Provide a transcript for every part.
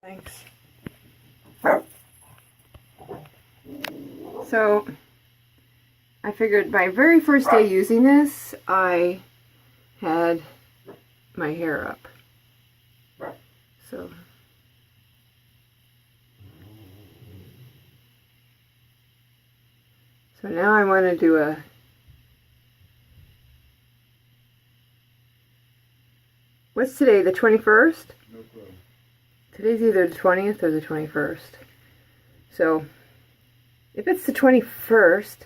Thanks. So, I figured my very first day using this, I had my hair up. So, now I want to do what's today, the 21st? No problem. Today's either the 20th or the 21st. So, if it's the 21st,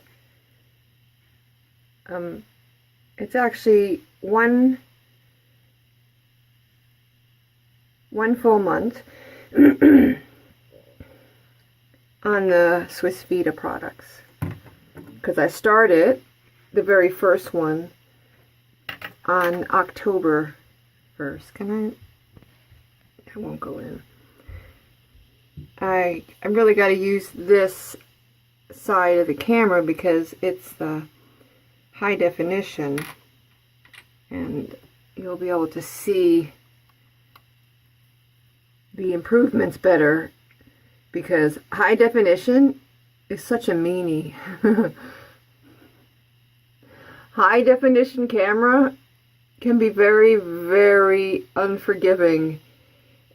it's actually one full month on the SwissVita products. Because I started the very first one on October 1st. Can I won't go in. I really got to use this side of the camera because it's the high definition, and you'll be able to see the improvements better, because high definition is such a meanie. High definition camera can be very, very unforgiving,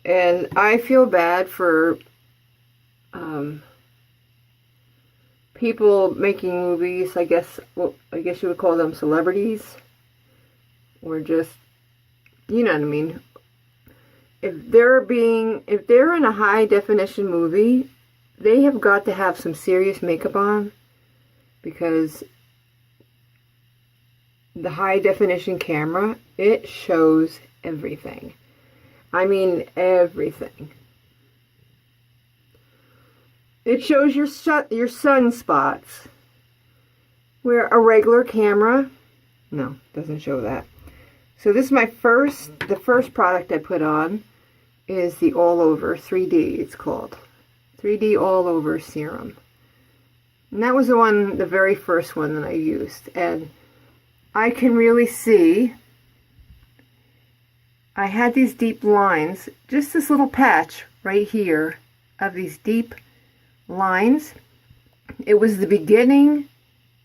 and I feel bad for people making movies. I guess you would call them celebrities, or just, you know what I mean. If they're in a high definition movie, they have got to have some serious makeup on, because the high definition camera, it shows everything. I mean everything. It shows your sunspots, where a regular camera, no, doesn't show that. So this is the first product I put on is the All Over 3D, it's called. 3D All Over Serum. And that was the very first one that I used. And I can really see, I had these deep lines, just this little patch right here of these deep lines. It was the beginning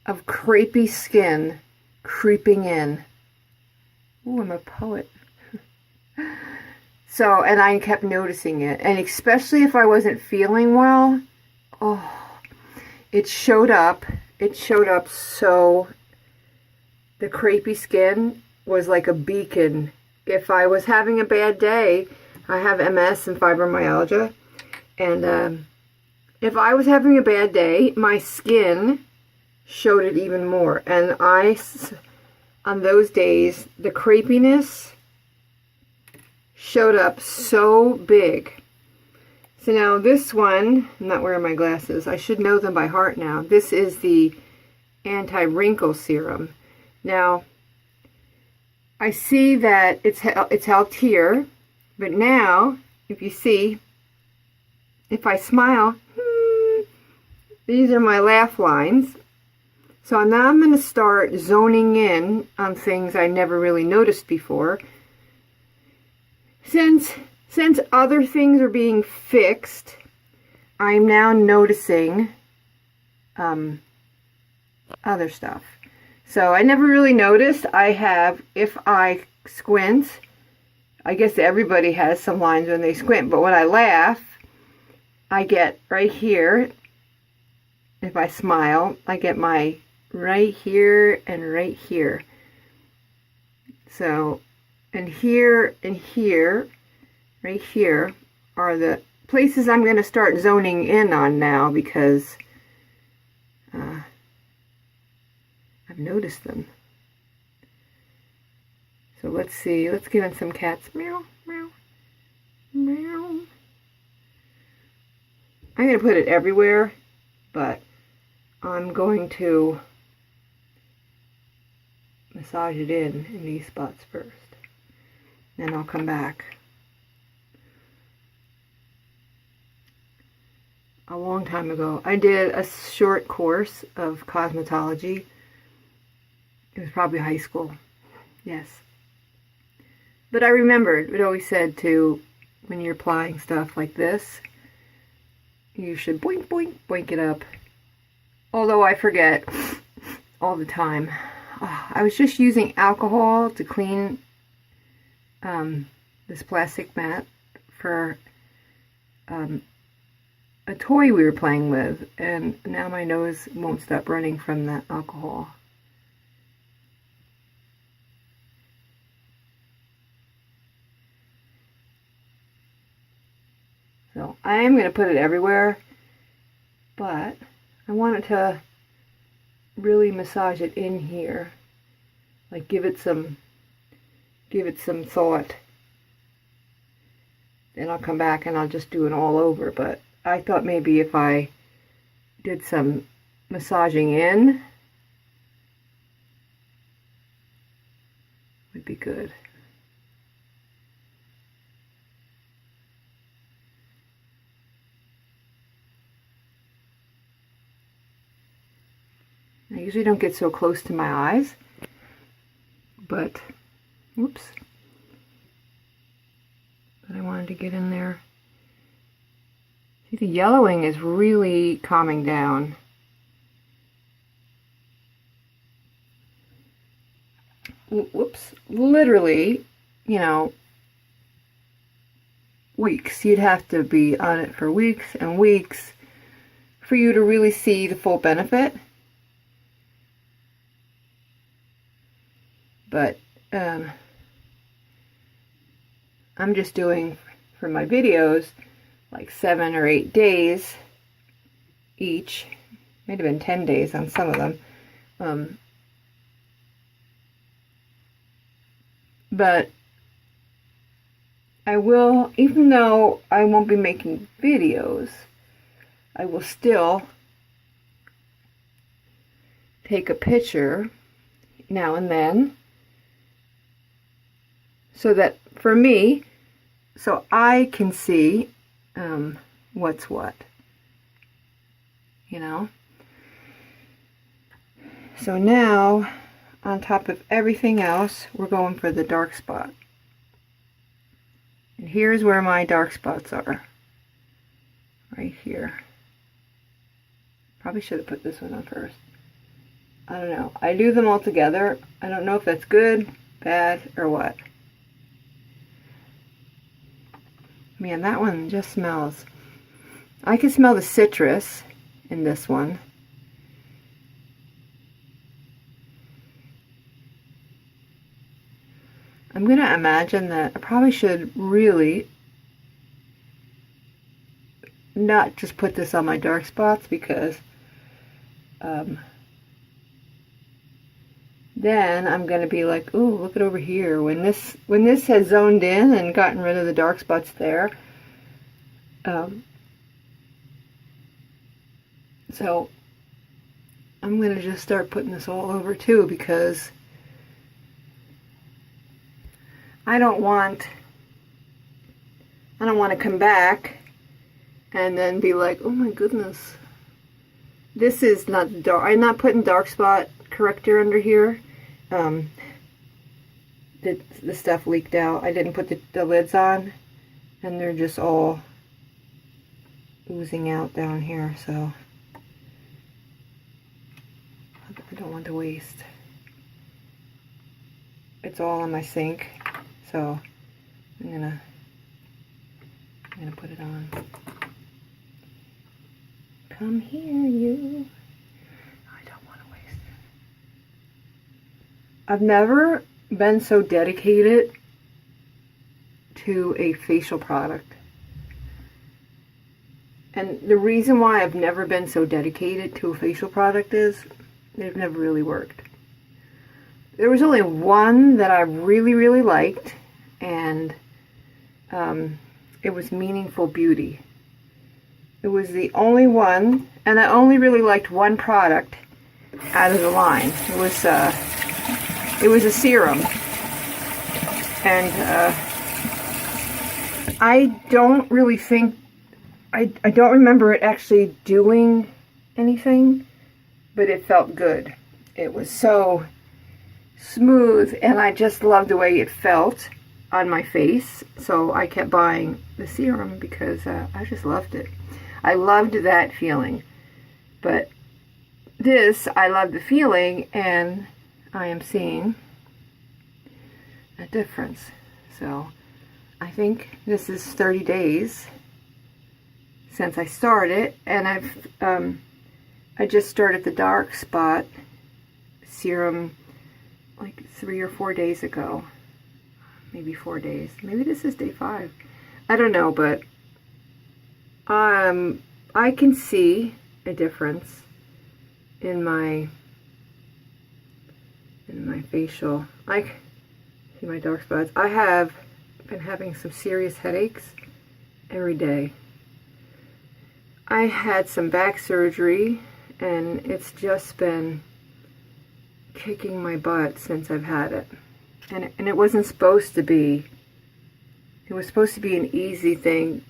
of crepey skin creeping in. Ooh, I'm a poet. So, and I kept noticing it, and especially if I wasn't feeling well, oh, it showed up. It showed up, so the crepey skin was like a beacon. If I was having a bad day, I have MS and fibromyalgia, and if I was having a bad day, my skin showed it even more. And on those days, the crepiness showed up so big. So now this one, I'm not wearing my glasses. I should know them by heart now. This is the Anti-Wrinkle Serum. Now, I see that it's helped here, but now, if you see, if I smile, these are my laugh lines. So now I'm going to start zoning in on things I never really noticed before. Since other things are being fixed, I'm now noticing other stuff. So I never really noticed. I have, if I squint, I guess everybody has some lines when they squint, but when I laugh, I get right here. If I smile, I get my right here and right here. So, and here, right here are the places I'm going to start zoning in on now, because I've noticed them. So let's see, let's give in some cats. Meow, meow, meow. I'm going to put it everywhere, but I'm going to massage it in these spots first. Then I'll come back. A long time ago, I did a short course of cosmetology. It was probably high school. Yes. But I remembered, it always said to when you're applying stuff like this, you should boink, boink, boink it up. Although I forget all the time. Oh, I was just using alcohol to clean this plastic mat for a toy we were playing with, and now my nose won't stop running from that alcohol. So I am going to put it everywhere, but I wanted to really massage it in here, like give it some thought. Then I'll come back and I'll just do it all over, but I thought maybe if I did some massaging in would be good. I usually don't get so close to my eyes, but whoops. But I wanted to get in there. See, the yellowing is really calming down. Whoops. Literally, you know, weeks. You'd have to be on it for weeks and weeks for you to really see the full benefit. But I'm just doing for my videos like 7 or 8 days each. Might have been 10 days on some of them. But I will, even though I won't be making videos, I will still take a picture now and then, so that for me, so I can see what's what, you know. So now, on top of everything else, we're going for the dark spot. And here's where my dark spots are. Right here. Probably should have put this one on first. I don't know. I do them all together. I don't know if that's good, bad, or what. Man, that one just smells. I can smell the citrus in this one. I'm going to imagine that I probably should really not just put this on my dark spots, because then I'm going to be like, ooh, look at over here. When this has zoned in and gotten rid of the dark spots there. So I'm going to just start putting this all over too, because I don't want to come back and then be like, oh my goodness, this is not dark. I'm not putting dark spot corrector under here. The stuff leaked out. I didn't put the lids on, and they're just all oozing out down here, so I don't want to waste. It's all on my sink, so I'm gonna put it on. Come here, you. I don't want to waste it. I've never been so dedicated to a facial product. And the reason why I've never been so dedicated to a facial product is they've never really worked. There was only one that I really, really liked, and it was Meaningful Beauty. It was the only one, and I only really liked one product out of the line. It was a serum, and I don't really think, I don't remember it actually doing anything, but it felt good. It was so smooth, and I just loved the way it felt. on my face, so I kept buying the serum because I just loved it. I loved that feeling. But this, I love the feeling, and I am seeing a difference. So I think this is 30 days since I started, and I just started the Dark Spot Serum like 3 or 4 days ago. Maybe 4 days. Maybe this is day 5. I don't know, but I can see a difference in my facial. I see my dark spots. I have been having some serious headaches every day. I had some back surgery, and it's just been kicking my butt since I've had it. And it wasn't supposed to be. It was supposed to be an easy thing,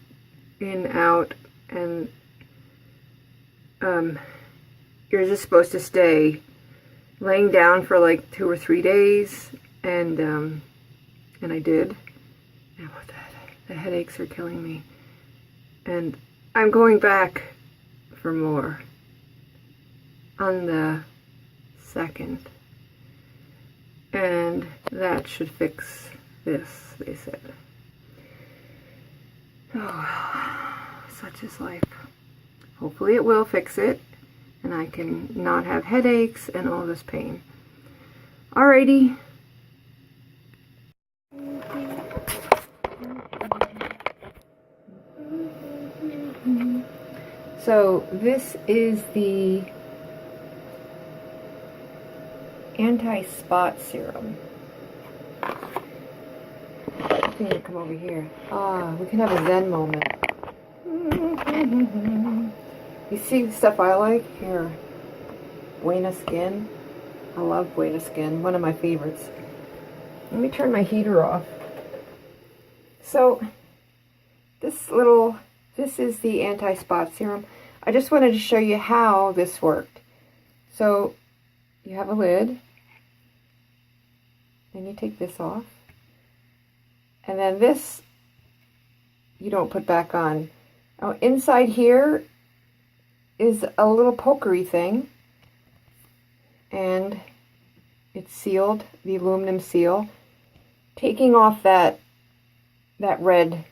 in, out, and you're just supposed to stay laying down for like 2 or 3 days, and I did. And the headaches are killing me, and I'm going back for more on the 2nd, and that should fix this, they said. Oh, such is life. Hopefully it will fix it, and I can not have headaches and all this pain. Alrighty. So this is the Anti-Spot Serum. I think we come over here. We can have a Zen moment. You see the stuff I like? Here. Buena Skin. I love Buena Skin. One of my favorites. Let me turn my heater off. So, this is the Anti-Spot Serum. I just wanted to show you how this worked. So, you have a lid. Then you take this off. And then this, you don't put back on. Now, inside here is a little pokery thing. And it's sealed, the aluminum seal. Taking off that red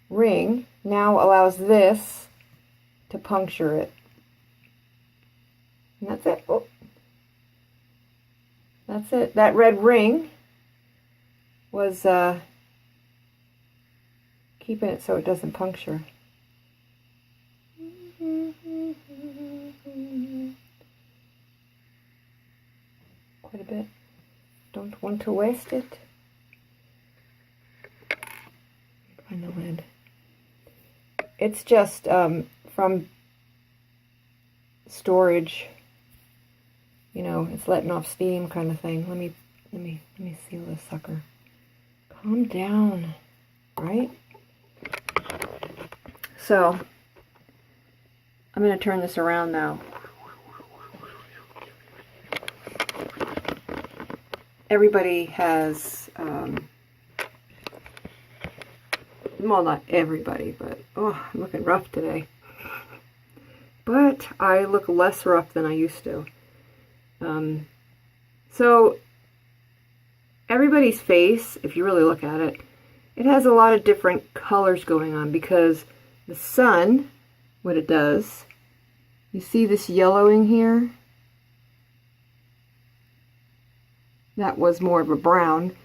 ring now allows this to puncture it. And that's it. Oh. That's it. That red ring was keeping it so it doesn't puncture. Quite a bit. Don't want to waste it. Find the lid. It's just from storage. You know, it's letting off steam kind of thing. Let me seal this sucker. Calm down, right? So I'm going to turn this around now. Everybody has, well, not everybody, but, oh, I'm looking rough today. But I look less rough than I used to. So everybody's face, if you really look at it, it has a lot of different colors going on because the sun, what it does, you see this yellowing here? That was more of a brown.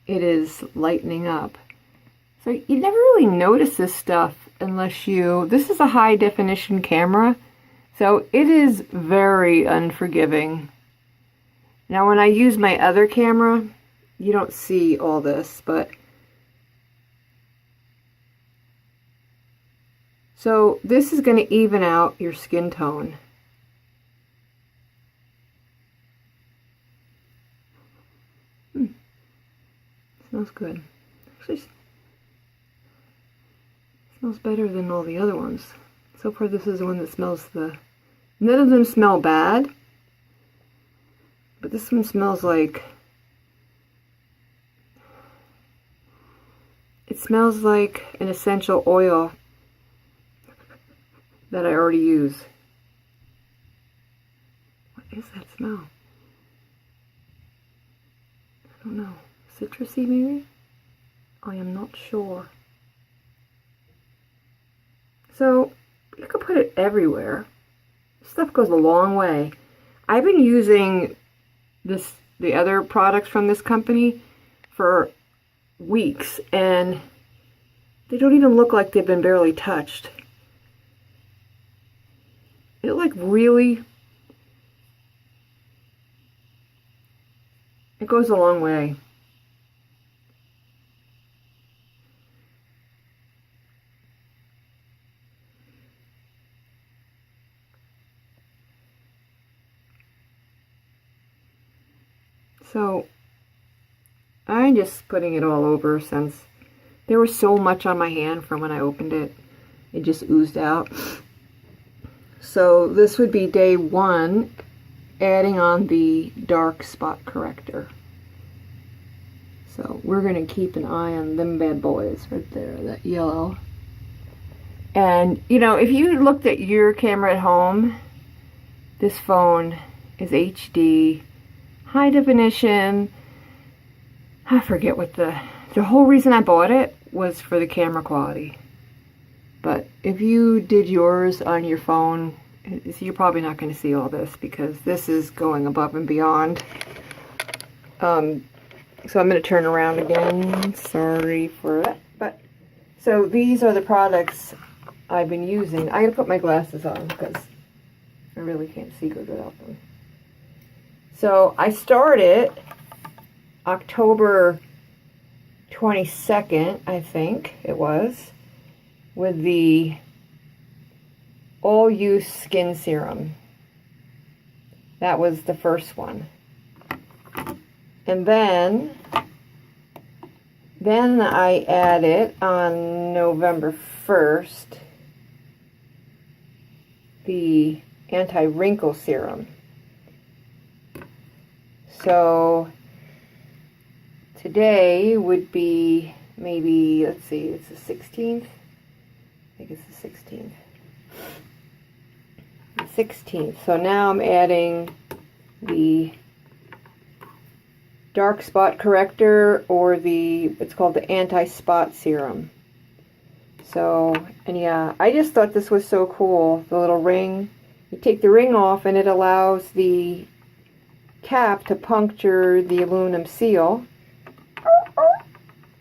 It is lightening up. So you never really notice this stuff unless this is a high definition camera, so it is very unforgiving. Now when I use my other camera, you don't see all this, but so this is going to even out your skin tone. Smells good. Actually, smells better than all the other ones. So far this is the one that smells none of them smell bad. But this one smells like It smells like an essential oil that I already use. What is that smell? I don't know. Citrusy maybe? I am not sure. So you could put it everywhere. Stuff goes a long way. I've been using the other products from this company for weeks, and they don't even look like they've been barely touched. It like really, it goes a long way. So I'm just putting it all over since there was so much on my hand from when I opened it. It just oozed out. So this would be day 1, adding on the Dark Spot Corrector. So we're going to keep an eye on them bad boys right there, that yellow. And, you know, if you looked at your camera at home, this phone is HD, high definition. I forget what the whole reason I bought it was for the camera quality. But if you did yours on your phone, you're probably not going to see all this because this is going above and beyond. So I'm going to turn around again. Sorry for that. But so these are the products I've been using. I got to put my glasses on because I really can't see good without them. So I started October 22nd, I think it was, with the all-use skin serum. That was the first one. And then I added on November 1st the Anti-Wrinkle Serum. So today would be maybe, let's see, it's the 16th. I think it's the 16th. The 16th. So now I'm adding the Dark Spot Corrector, or it's called the Anti-Spot Serum. So, and yeah, I just thought this was so cool. The little ring. You take the ring off and it allows the cap to puncture the aluminum seal.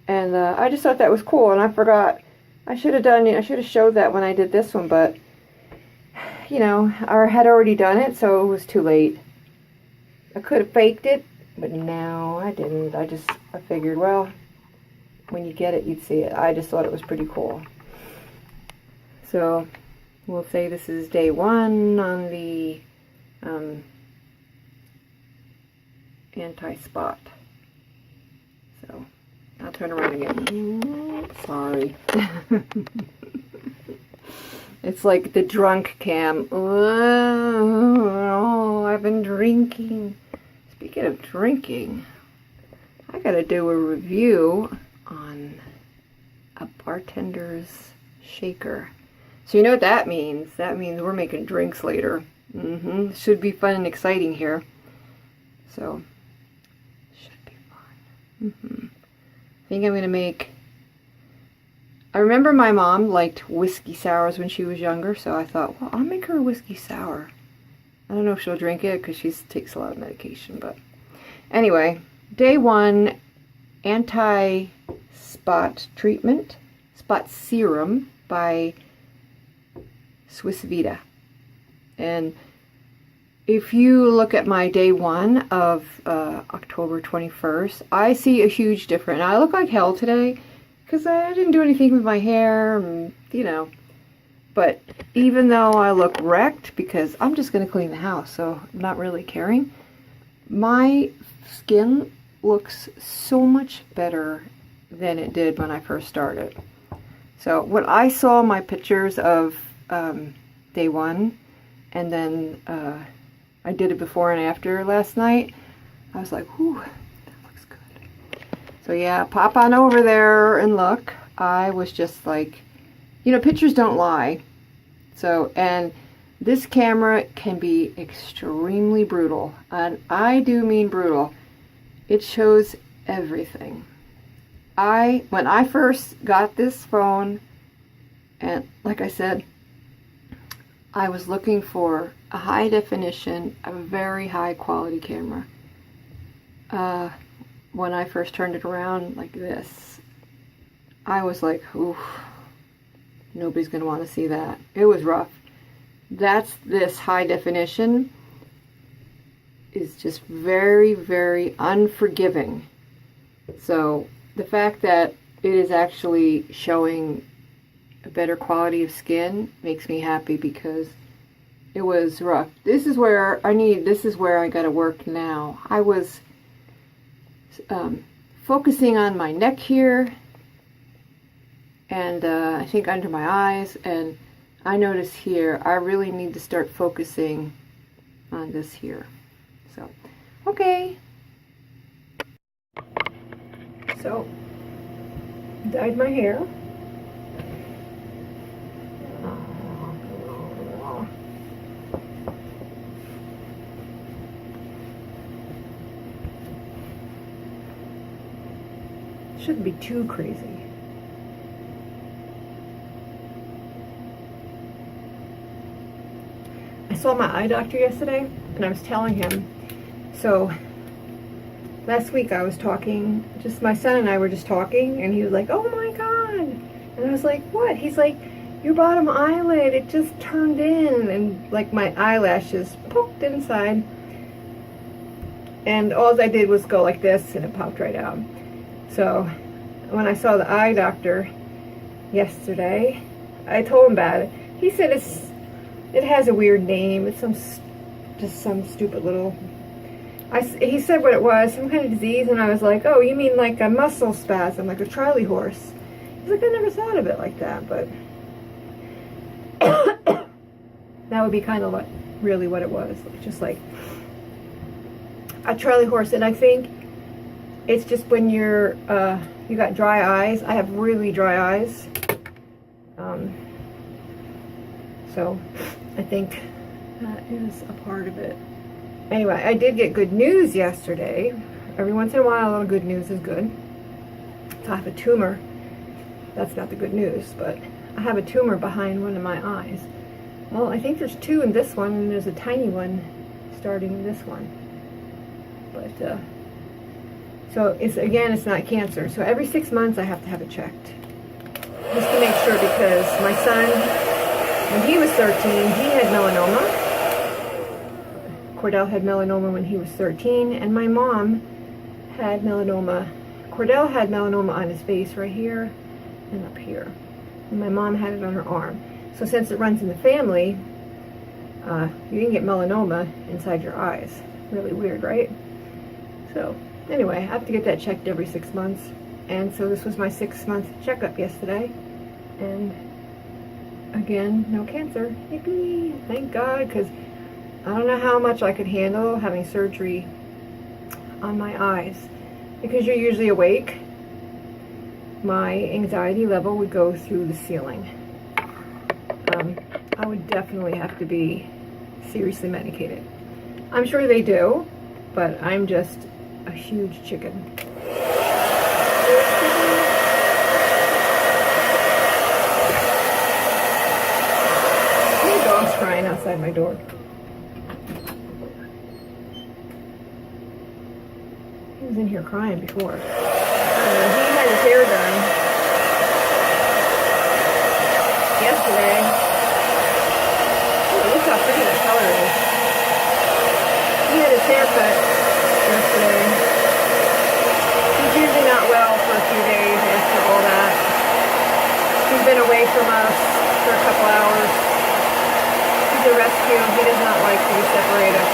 And I just thought that was cool, and I forgot. I should have showed that when I did this one, but you know, I had already done it, so it was too late. I could have faked it, but no, I didn't. I figured, well, when you get it, you'd see it. I just thought it was pretty cool. So we'll say this is day 1 on the anti-spot. So I'll turn around again. Sorry. It's like the drunk cam. Oh, I've been drinking. Speaking of drinking, I gotta do a review on a bartender's shaker. So you know what that means? That means we're making drinks later. Should be fun and exciting here. So, should be fun. I think I'm gonna make... I remember my mom liked whiskey sours when she was younger, so I thought, well, I'll make her a whiskey sour. I don't know if she'll drink it because she takes a lot of medication, but anyway, day 1, anti-spot treatment, spot serum by SwissVita. And if you look at my day 1 of October 21st, I see a huge difference. I look like hell today because I didn't do anything with my hair, and, you know. But even though I look wrecked, because I'm just going to clean the house, so I'm not really caring, my skin looks so much better than it did when I first started. So when I saw my pictures of day 1, and then I did it before and after last night, I was like, whew, that looks good. So yeah, pop on over there and look. I was just like, you know, pictures don't lie. So, and this camera can be extremely brutal, and I do mean brutal. It shows everything. When I first got this phone, and like I said, I was looking for a high definition, a very high quality camera. When I first turned it around like this, I was like, oof, nobody's gonna want to see that. It was rough. This high definition is just very, very unforgiving. So the fact that it is actually showing a better quality of skin makes me happy, because it was rough. This is where I gotta work now. I was focusing on my neck here, and I think under my eyes, and I notice here I really need to start focusing on this here. So, okay. So, dyed my hair. Shouldn't be too crazy. I saw my eye doctor yesterday, and I was telling him, so last week I was talking, just my son and I were just talking, and he was like, oh my god, and I was like, what? He's like, your bottom eyelid, it just turned in, and like my eyelashes poked inside, and all I did was go like this, and it popped right out. So when I saw the eye doctor yesterday, I told him about it. He said it has a weird name. It's just some stupid little. He said what it was, some kind of disease, and I was like, oh, you mean like a muscle spasm, like a Charlie horse? He's like, I never thought of it like that, but that would be kind of really what it was, just like a Charlie horse. And I think it's just when you got dry eyes. I have really dry eyes. So I think that is a part of it. Anyway, I did get good news yesterday. Every once in a while, a little good news is good. So I have a tumor. That's not the good news, but I have a tumor behind one of my eyes. Well, I think there's two in this one, and there's a tiny one starting in this one. But, so it's not cancer. So every 6 months I have to have it checked. Just to make sure, because my son, when he was 13, he had melanoma. Cordell had melanoma when he was 13, and my mom had melanoma. Cordell had melanoma on his face right here and up here. And my mom had it on her arm. So since it runs in the family, you can get melanoma inside your eyes. Really weird, right? So anyway, I have to get that checked every 6 months. And so this was my 6-month checkup yesterday. And again, no cancer. Yippee! Thank God, because I don't know how much I could handle having surgery on my eyes. Because you're usually awake, my anxiety level would go through the ceiling. I would definitely have to be seriously medicated. I'm sure they do, but I'm just a huge chicken. My dog's crying outside my door. He was in here crying before. He had his hair done yesterday. Oh, look how pretty that color is. He had his hair cut yesterday. He's usually not well for a few days after all that. He's been away from us for a couple hours. He's a rescue. He does not like to be separated.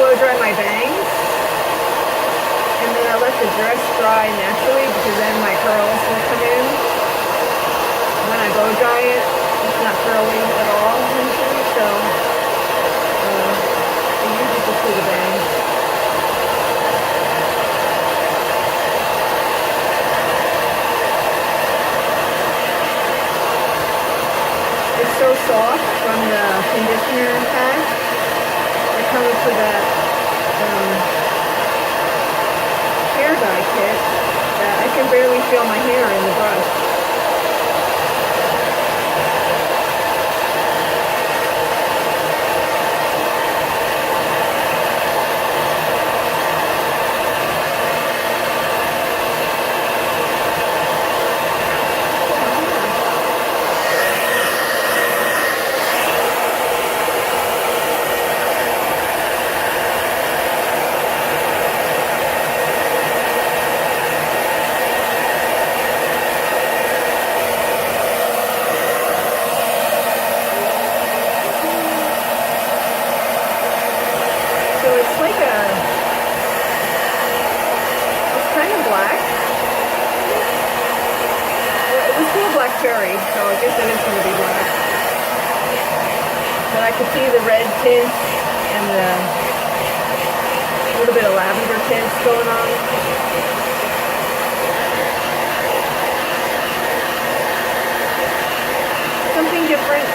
blow dry my bangs, and then I let the dress dry naturally because then my curls will come in. When I blow dry it, it's not curly at all usually, so I usually just do the bangs. It's so soft from the conditioner pack. It comes with that hair dye kit that I can barely feel my hair in the brush. Cherry, so I guess it is going to be black. But I could see the red tint and a little bit of lavender tints going on. Something different.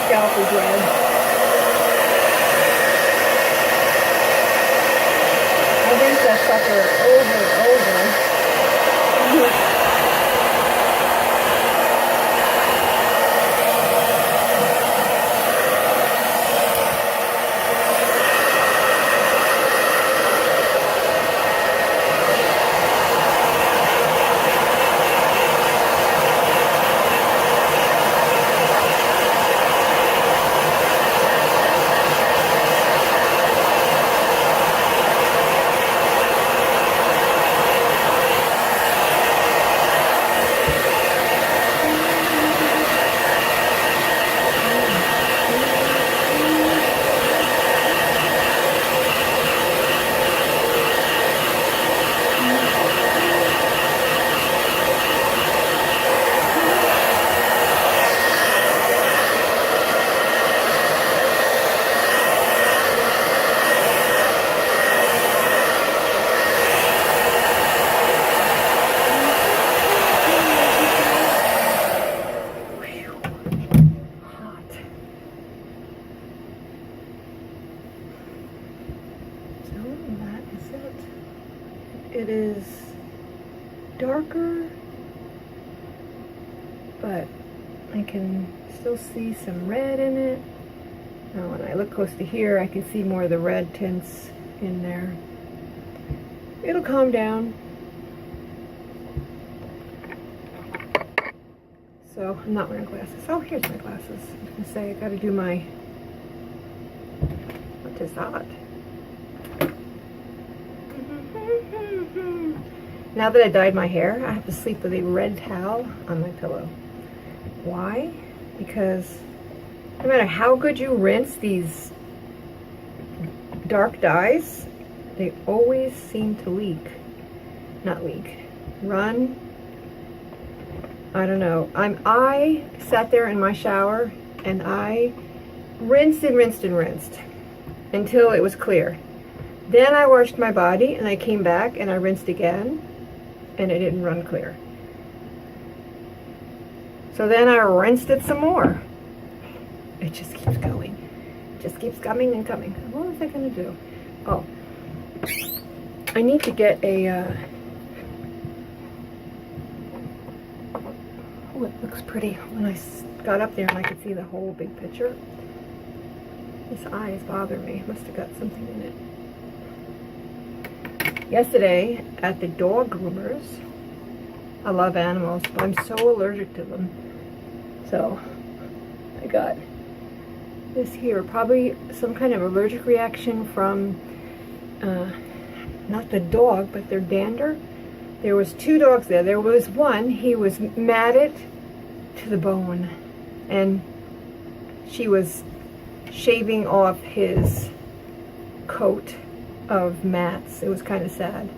Scalp is red. I rinse that sucker over and over. It is darker, but I can still see some red in it. Now when I look close to here, I can see more of the red tints in there. It'll calm down. So I'm not wearing glasses. Oh, here's my glasses. I was gonna say I gotta do my, what is that? Now that I dyed my hair, I have to sleep with a red towel on my pillow. Why? Because no matter how good you rinse these dark dyes, they always seem to leak. Not leak. Run. I don't know. I sat there in my shower and I rinsed and rinsed and rinsed until it was clear. Then I washed my body and I came back and I rinsed again and it didn't run clear. So then I rinsed it some more. It just keeps going. It just keeps coming and coming. What was I going to do? Oh, I need to get a, oh, it looks pretty. When I got up there and I could see the whole big picture. This eye is bothering me. Must have got something in it. yesterday at the dog groomers. I love animals, but I'm so allergic to them. So I got this here, probably some kind of allergic reaction from not the dog, but their dander. There was 2 dogs there. There was one, he was matted to the bone, and she was shaving off his coat of mats. It was kind of sad.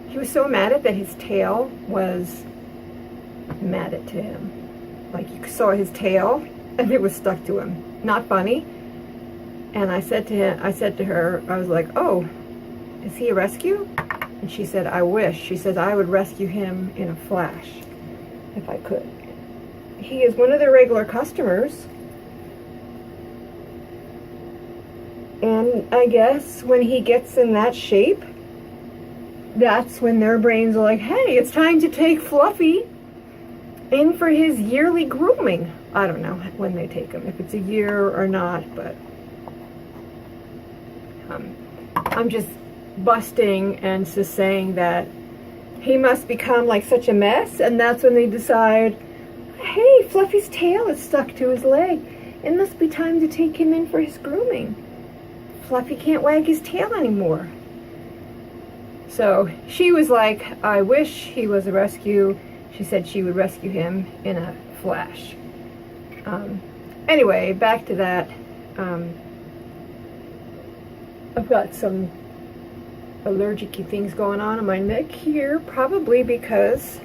He was so matted that his tail was matted to him. Like, you saw his tail and it was stuck to him. Not funny. And I said to her, I was like, oh, is he a rescue? And she said, I wish. She said, I would rescue him in a flash if I could. He is one of their regular customers. And I guess when he gets in that shape, that's when their brains are like, hey, it's time to take Fluffy in for his yearly grooming. I don't know when they take him, if it's a year or not, but I'm just busting and just saying that he must become like such a mess, and that's when they decide, hey, Fluffy's tail is stuck to his leg. It must be time to take him in for his grooming. Fluffy can't wag his tail anymore. So she was like, I wish he was a rescue. She said she would rescue him in a flash. Anyway, back to that. I've got some allergic-y things going on in my neck here, probably because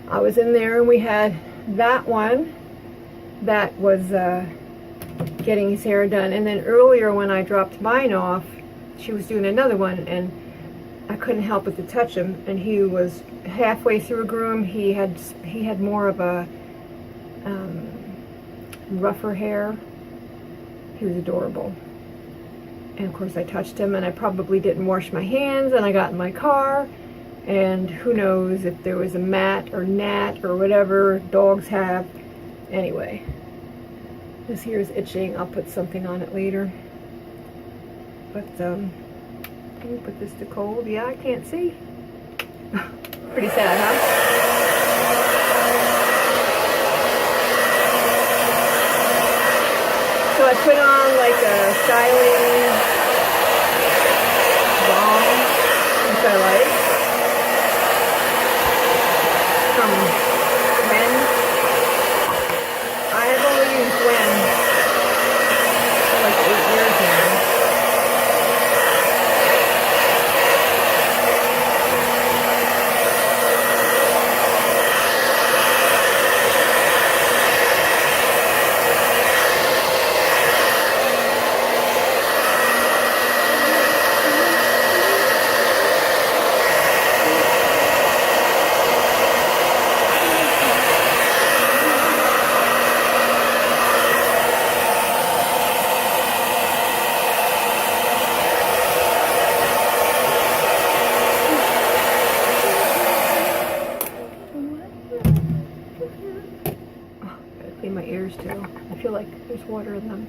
I was in there and we had that one that was getting his hair done, and then earlier when I dropped mine off, she was doing another one, and I couldn't help but to touch him, and he was halfway through a groom. He had more of a rougher hair. He was adorable. And of course I touched him, and I probably didn't wash my hands, and I got in my car, and who knows if there was a mat or gnat or whatever dogs have. Anyway, this here is itching. I'll put something on it later. But can we put this to cold? Yeah, I can't see. Pretty sad, huh? So I put on like a styling balm, which I like, from When. I have only used When for like 8 years now. My ears too. I feel like there's water in them.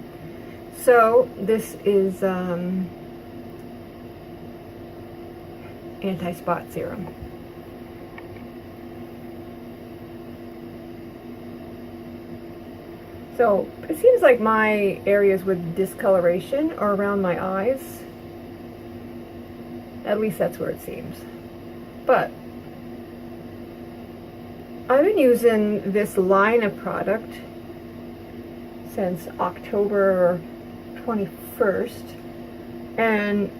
So this is anti-spot serum. So it seems like my areas with discoloration are around my eyes. At least that's where it seems. But I've been using this line of product since October 21st, and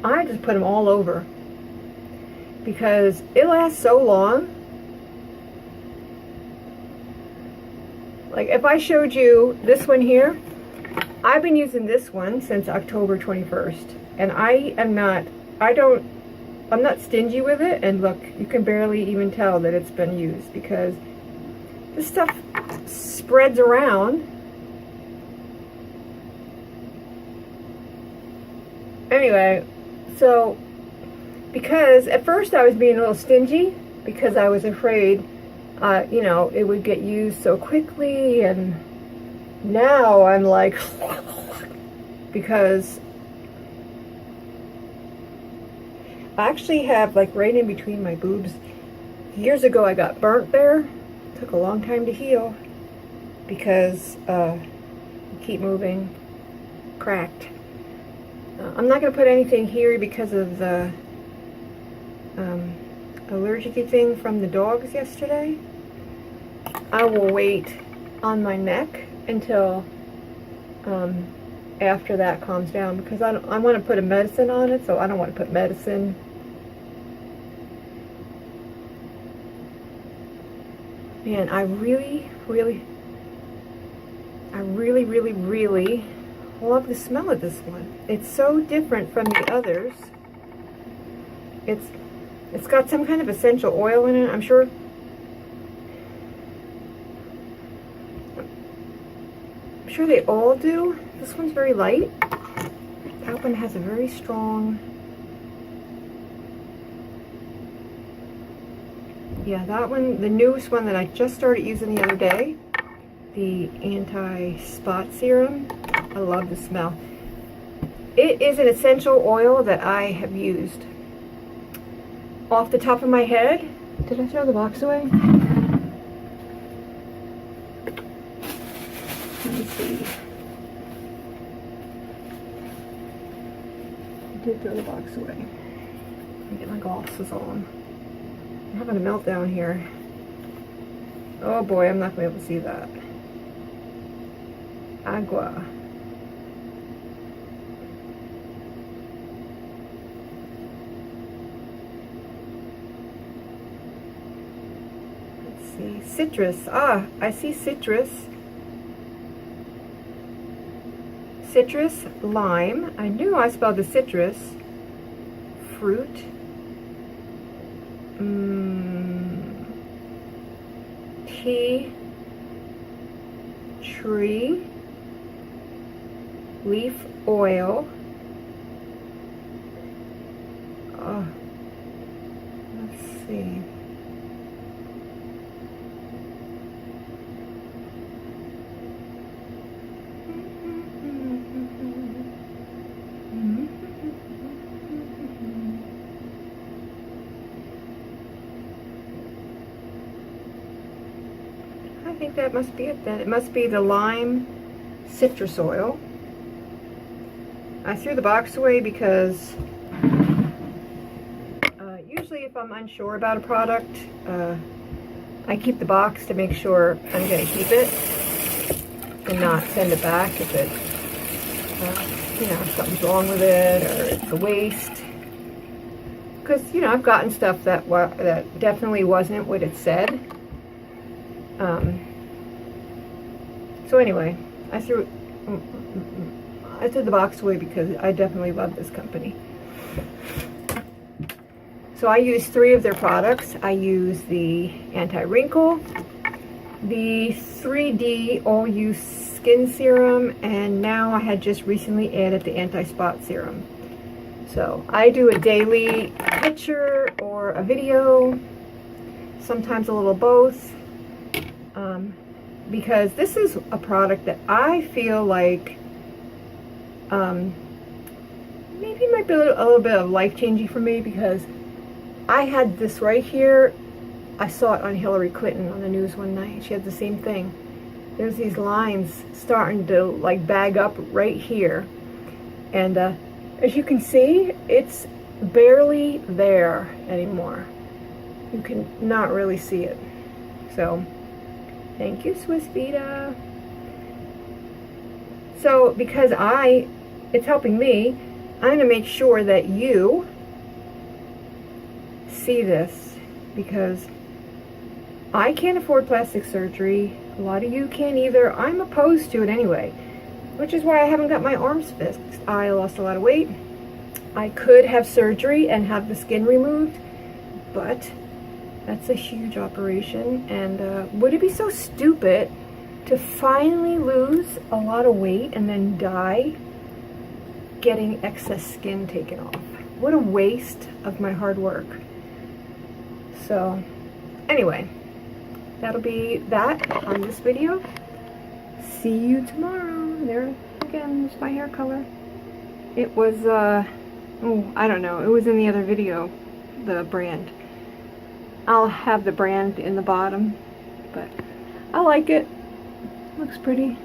I just put them all over because it lasts so long. Like if I showed you this one here, I've been using this one since October 21st, and I'm not stingy with it, and look, you can barely even tell that it's been used because this stuff spreads around. Anyway, so because at first I was being a little stingy because I was afraid, you know, it would get used so quickly, and now I'm like, because I actually have, like, right in between my boobs. Years ago I got burnt there. It took a long time to heal because keep moving, cracked. I'm not going to put anything here because of the allergic thing from the dogs yesterday. I will wait on my neck until after that calms down, because I want to put a medicine on it, so I don't want to put medicine. Man, I really love the smell of this one. It's so different from the others. It's got some kind of essential oil in it. I'm sure they all do. This one's very light. That one has a very strong, yeah, that one, the newest one that I just started using the other day, the Anti-Spot Serum. I love the smell. It is an essential oil that I have used. Off the top of my head, did I throw the box away? Let me see. I did throw the box away. Let me get my glasses on. I'm having a meltdown here. Oh boy, I'm not going to be able to see that. Agua. Let's see. Citrus. Ah, I see citrus. Citrus, lime. I knew I spelled the citrus. Fruit. Tea. Tree. Leaf oil. Let's see. I think that must be it then. It must be the lime citrus oil. I threw the box away because usually if I'm unsure about a product, I keep the box to make sure I'm going to keep it and not send it back if it, you know, if something's wrong with it or it's a waste. Because, you know, I've gotten stuff that definitely wasn't what it said. So anyway, I threw the box away because I definitely love this company. So I use 3 of their products. I use the Anti-Wrinkle, the 3D All-Use Skin Serum, and now I had just recently added the Anti-Spot Serum. So I do a daily picture or a video, sometimes a little both, because this is a product that I feel like maybe might be a little bit of life-changing for me, because I had this right here. I saw it on Hillary Clinton on the news one night. She had the same thing. There's these lines starting to like bag up right here, and as you can see, it's barely there anymore. You can not really see it. So thank you, SwissVita. So because it's helping me, I'm going to make sure that you see this, because I can't afford plastic surgery. A lot of you can't either. I'm opposed to it anyway, which is why I haven't got my arms fixed. I lost a lot of weight. I could have surgery and have the skin removed, but that's a huge operation, and would it be so stupid to finally lose a lot of weight and then die getting excess skin taken off? What a waste of my hard work. So anyway, that'll be that on this video. See you tomorrow. There again is my hair color. It was Oh, I don't know. It was in the other video, the brand. I'll have the brand in the bottom, but I like it. Looks pretty.